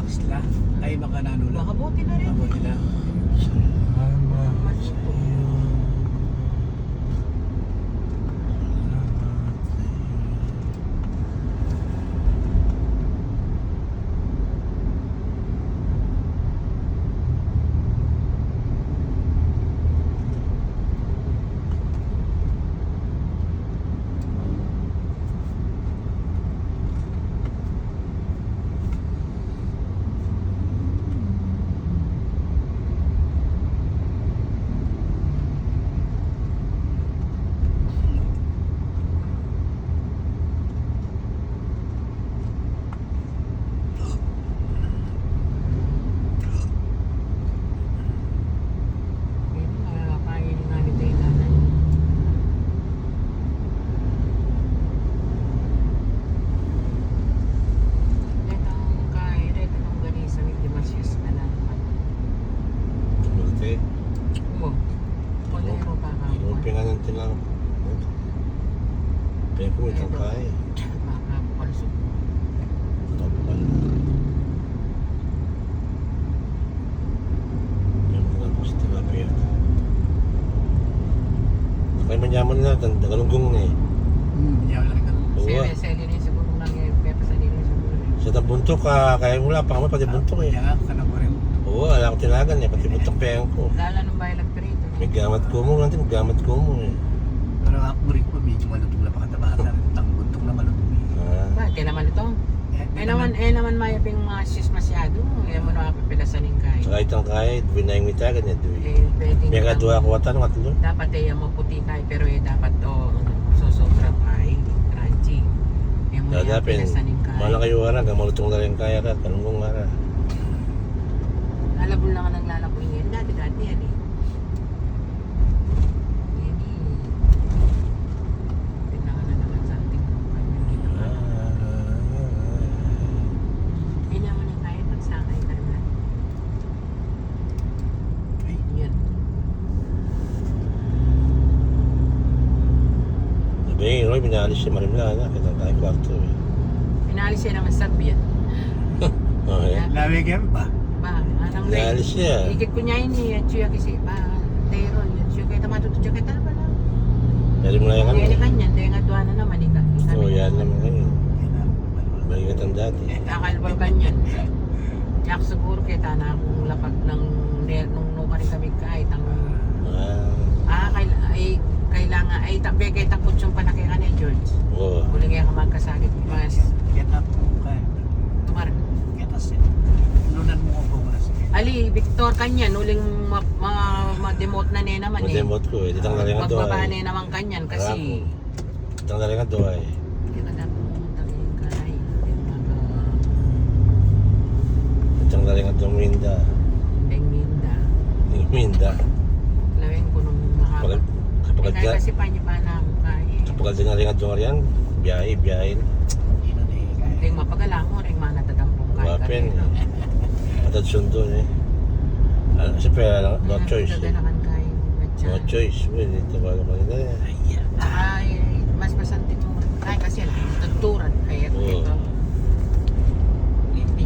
isla ay makanano lang. Makabuti na rin. Mabuti lang. Kaya ko itang kaya. Makapalsok. Tapukan na. Yan mga gusto na kaya. Kaya manyaman na, galunggong na eh. Yaman lang ito. Seli na siguro lang eh. Pepa sa nila siguro. Sa tabuntok ka, kaya wala pa kami, pati buntok eh. Kaya ka na ko rin. Oo, alam ko tinagan eh, pati buntok payang ko. Lala nung bahay lagtrito. May gamat ko mo, natin gamat ko mo eh. Pero ako rin po, medyo malutong na pakatabakan. Ang buntong na malutong eh. Ah, Bakit? Kaya naman ito? naman mayaping mga sis masyado. Kaya mo nakapipilasan yung kain. saka itang kaya, binayang mitagan niya doon. Pwede May kadua ko watan, katlo. dapat mo puti kain, pero dapat sobrang kain, crunchy. Kaya mo Dadapin, pilasan yung kain. malang kayo harang, malutong na rin kaya ka, kanunggong hara. Lalabol na ka ng lalabol ngayon. Dati yan eh. Yan eh. Tingnan na naman sa ating kanyang ginawa. Hindi naman yung kaya pagsakay ka naman. Yan. Sabi nga, Roy, pinalis siya marimla na, kitang tayo kwarto eh. Pinalis siya naman sabihan. Okay. Lawi kayo pa. Ba, anong Pinalis siya. Ikit ko niya ini, at siya kasi ba, teron, at siya kaya tamatuto siya kaya talaga lang. Dari mo na yung ano. Kaya ni kanya, dahil nga tuwa na naman, ika. Oo, yan naman ngayon. Balikat ang dati. Kakalbal kanyan. Yak siguro kita na akong lapag ng nung rin kami kahit ang kailangan ay tabi kay takot yung panaki ka ni George. Oo. Huling nga ka magkasakit mas Get up mo kayo. tumar. Get us in. Lunan mo ko na sige. Ali, Victor kanyan, huling ma-demote na niya naman eh. Mademot ko eh. Ditang daling nga doon Magbaba eh. niya naman kanyan kasi Ditang daling nga doon eh. hindi ka dapat pumunta rin karay. Ditang daling nga doon Minda. Bengminda. Minda. Lawin ko nung mahaba. Kapag Kaya kasi pa niya pa na ako kaya. Kapag din nga rin nga doon riyan, biyahe. Hindi na eh. Hindi mapagala mo rin manatadampong kaya. Wapin. Atad sundo eh. Siyempre, no choice eh. No choice. Well, ito ba naman nila eh. Ay, mas masantin mo. Ay, kasi tuturan. Kaya Oo. ito.